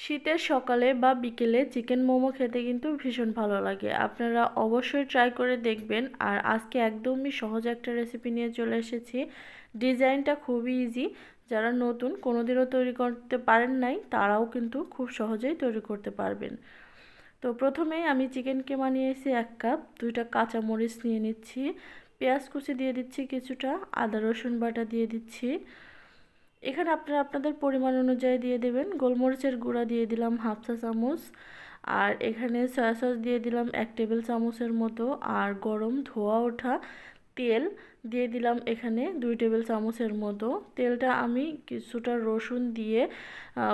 শীতের সকালে বা বিকেলে চিকেন মোমো খেতে কিন্তু ভীষণ ভালো লাগে। আপনারা অবশ্যই ট্রাই করে দেখবেন। আর আজকে একদমই সহজ একটা রেসিপি নিয়ে চলে এসেছি। ডিজাইনটা খুবই ইজি। যারা নতুন কোনোদিনও তৈরি করতে পারেন নাই তারাও কিন্তু খুব সহজেই তৈরি করতে পারবেন। তো প্রথমেই আমি চিকেনকে বানিয়েছি 1 কাপ। 2টা কাঁচামরিচ নিয়ে নিচ্ছি, পেঁয়াজ কুচি দিয়ে দিচ্ছি কিছুটা, আদা রসুন বাটা দিয়ে দিচ্ছি। এখানে আপনারা আপনাদের পরিমাণ অনুযায়ী দিয়ে দেবেন। গোলমরিচের গুঁড়া দিয়ে দিলাম 1/2 চা চামচ, আর এখানে সয়া সস দিয়ে দিলাম 1 টেবিল চামচের মতো, আর গরম ধোয়া ওঠা তেল দিয়ে দিলাম এখানে 2 টেবিল চামচের মতো। তেলটা আমি কিছুটা রসুন দিয়ে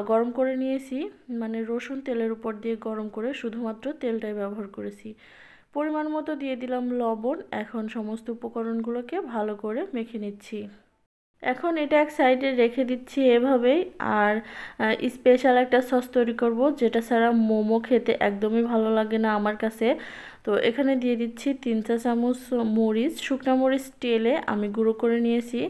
গরম করে নিয়েছি, মানে রসুন তেলের উপর দিয়ে গরম করে শুধুমাত্র তেলটাই ব্যবহার করেছি। পরিমাণ মতো দিয়ে দিলাম লবণ। এখন সমস্ত উপকরণগুলোকে ভালো করে মেখে নিচ্ছি। এখন এটা এক সাইডে রেখে দিচ্ছি এভাবেই। আর স্পেশাল একটা সস তৈরি করব, যেটা ছাড়া মোমো খেতে একদমই ভালো লাগে না আমার কাছে। তো এখানে দিয়ে দিচ্ছি 3 চা চামচ মরিচ, শুকনো মরিচ তেলে আমি গুঁড়ো করে নিয়েছি।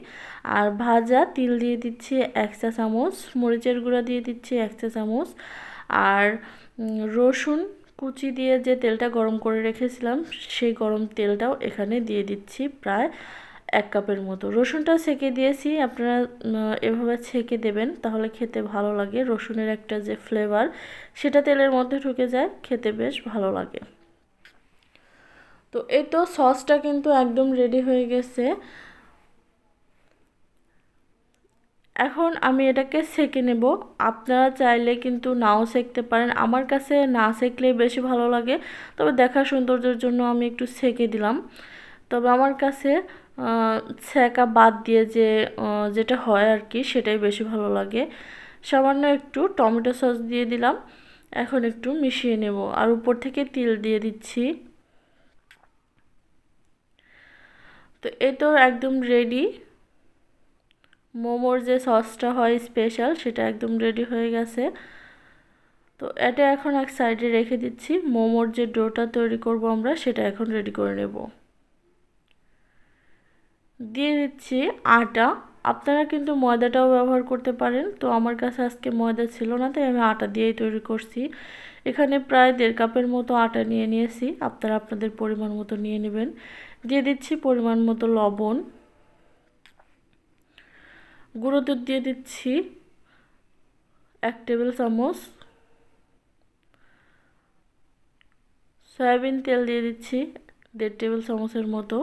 আর ভাজা তিল দিয়ে দিচ্ছি 1 চা চামচ, মরিচের গুঁড়া দিয়ে দিচ্ছি 1 চা চামচ, আর রসুন কুচি দিয়ে যে তেলটা গরম করে রেখেছিলাম সেই গরম তেলটাও এখানে দিয়ে দিচ্ছি প্রায় 1 কাপের মতো। রসুনটা ছেঁকে দিয়েছি, আপনারা এভাবে ছেঁকে দেবেন, তাহলে খেতে ভালো লাগে। রসুনের একটা যে ফ্লেভার সেটা তেলের মধ্যে ঢুকে যায়, খেতে বেশ ভালো লাগে। তো এই তো সসটা কিন্তু একদম রেডি হয়ে গেছে। এখন আমি এটাকে সেঁকে নেব। আপনারা চাইলে কিন্তু নাও সেঁকতে পারেন, আমার কাছে না সেঁকলেই বেশি ভালো লাগে, তবে দেখার সৌন্দর্যের জন্য আমি একটু সেঁকে দিলাম। তবে আমার কাছে ছেঁকা বাদ দিয়ে যেটা হয় আর কি, সেটাই বেশি ভালো লাগে। সামান্য একটু টমেটো সস দিয়ে দিলাম। এখন একটু মিশিয়ে নেব, আর উপর থেকে তিল দিয়ে দিচ্ছি। তো এই তো একদম রেডি। মোমোর যে সসটা হয় স্পেশাল, সেটা একদম রেডি হয়ে গেছে। তো এটা এখন এক সাইডে রেখে দিচ্ছি। মোমোর যে ডোটা তৈরি করব আমরা, সেটা এখন রেডি করে নেব। দিয়ে দিচ্ছি আটা। আপনারা কিন্তু ময়দাটাও ব্যবহার করতে পারেন, তো আমার কাছে আজকে ময়দা ছিল না, তাই আমি আটা দিয়েই তৈরি করছি। এখানে প্রায় 1.5 কাপের মতো আটা নিয়ে নিয়েছি, আপনারা আপনাদের পরিমাণ মতো নিয়ে নেবেন। দিয়ে দিচ্ছি পরিমাণ মতো লবণ, গুঁড়ো দুধ দিয়ে দিচ্ছি 1 টেবিল চামচ, সয়াবিন তেল দিয়ে দিচ্ছি 1.5 টেবিল চামচের মতো।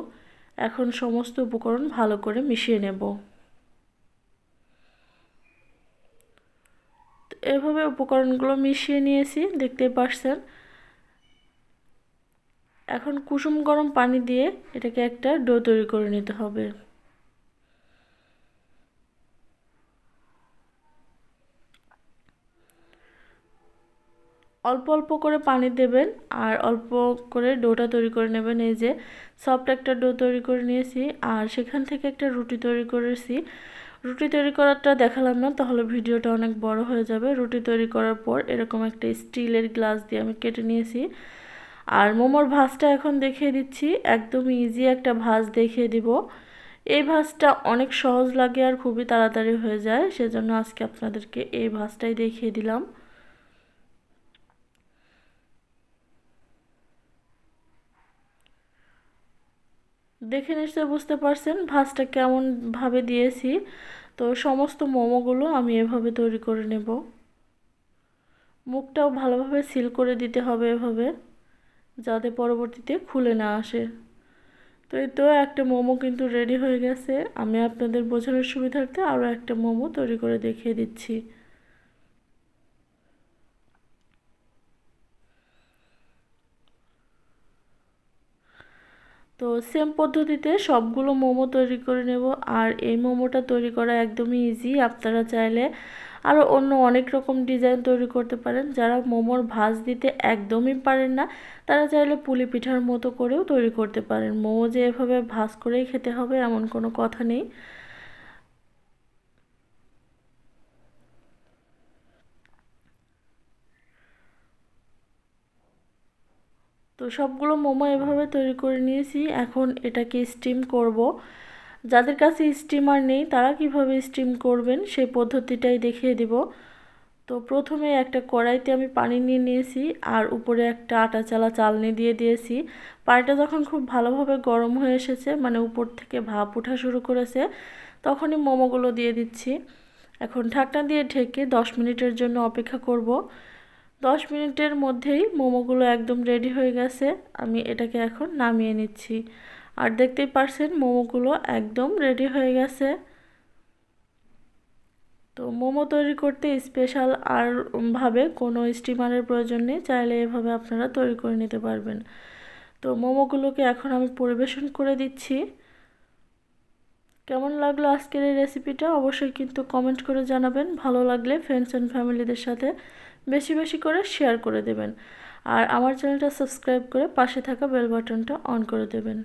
এখন সমস্ত উপকরণ ভালো করে মিশিয়ে নেব। এভাবে উপকরণগুলো মিশিয়ে নিয়েছি, দেখতেই পাচ্ছেন। এখন কুসুম গরম পানি দিয়ে এটাকে একটা ডো তৈরি করে নিতে হবে। অল্প অল্প করে পানি দেবেন, আর অল্প করে ডোটা তৈরি করে নেবেন। এই যে সফট একটা ডো তৈরি করে নিয়েছি, আর সেখান থেকে একটা রুটি তৈরি করেছি। রুটি তৈরি করাটা দেখালাম না, তাহলে ভিডিওটা অনেক বড় হয়ে যাবে। রুটি তৈরি করার পর এরকম একটা স্টিলের গ্লাস দিয়ে আমি কেটে নিয়েছি। আর মোমোর ভাজটা এখন দেখিয়ে দিচ্ছি, একদম ইজি একটা ভাজ দেখিয়ে দিব। এই ভাজটা অনেক সহজ লাগে আর খুবই তাড়াতাড়ি হয়ে যায়, সেজন্য আজকে আপনাদেরকে এই ভাজটাই দেখিয়ে দিলাম। দেখে নিশ্চয়ই বুঝতে পারছেন ভাজটা কেমন ভাবে দিয়েছি। তো সমস্ত মোমোগুলো আমি এভাবে তৈরি করে নেব। মুখটাও ভালোভাবে সিল করে দিতে হবে এভাবে, যাতে পরবর্তীতে খুলে না আসে। তো এই তো একটা মোমো কিন্তু রেডি হয়ে গেছে। আমি আপনাদের বোঝানোর সুবিধার্থে আরও একটা মোমো তৈরি করে দেখিয়ে দিচ্ছি। তো সেম পদ্ধতিতে সবগুলো মোমো তৈরি করে নেব। আর এই মোমোটা তৈরি করা একদমই ইজি। আপনারা চাইলে আরও অন্য অনেক রকম ডিজাইন তৈরি করতে পারেন। যারা মোমোর ভাঁজ দিতে একদমই পারেন না, তারা চাইলে পুলি পিঠার মতো করেও তৈরি করতে পারেন। মোমো যে এভাবে ভাঁজ করেই খেতে হবে এমন কোনো কথা নেই। তো সবগুলো মোমো এভাবে তৈরি করে নিয়েছি। এখন এটাকে স্টিম করব। যাদের কাছে স্টিমার নেই তারা কিভাবে স্টিম করবেন সেই পদ্ধতিটাই দেখিয়ে দিব। তো প্রথমে একটা কড়াইতে আমি পানি নিয়ে নিয়েছি আর উপরে একটা আটা চালা চালনি দিয়ে দিয়েছি। পানিটা যখন খুব ভালোভাবে গরম হয়ে এসেছে, মানে উপর থেকে ভাপ ওঠা শুরু করেছে, তখনই মোমোগুলো দিয়ে দিচ্ছি। এখন ঢাকনা দিয়ে ঢেকে 10 মিনিটের জন্য অপেক্ষা করব। 10 মিনিটের মধ্যেই মোমোগুলো একদম রেডি হয়ে গেছে। আমি এটাকে এখন নামিয়ে নিচ্ছি। আর দেখতেই পারছেন মোমোগুলো একদম রেডি হয়ে গেছে। তো মোমো তৈরি করতে স্পেশাল আর ভাবে কোনো স্টিমারের প্রয়োজন নেই, চাইলে এভাবে আপনারা তৈরি করে নিতে পারবেন। তো মোমোগুলোকে এখন আমি পরিবেশন করে দিচ্ছি। কেমন লাগলো আজকের এই রেসিপিটা অবশ্যই কিন্তু কমেন্ট করে জানাবেন। ভালো লাগলে ফ্রেন্ডস অ্যান্ড ফ্যামিলিদের সাথে বেশি বেশি করে শেয়ার করে দেবেন। আর আমার চ্যানেলটা সাবস্ক্রাইব করে পাশে থাকা বেল বাটনটা অন করে দেবেন।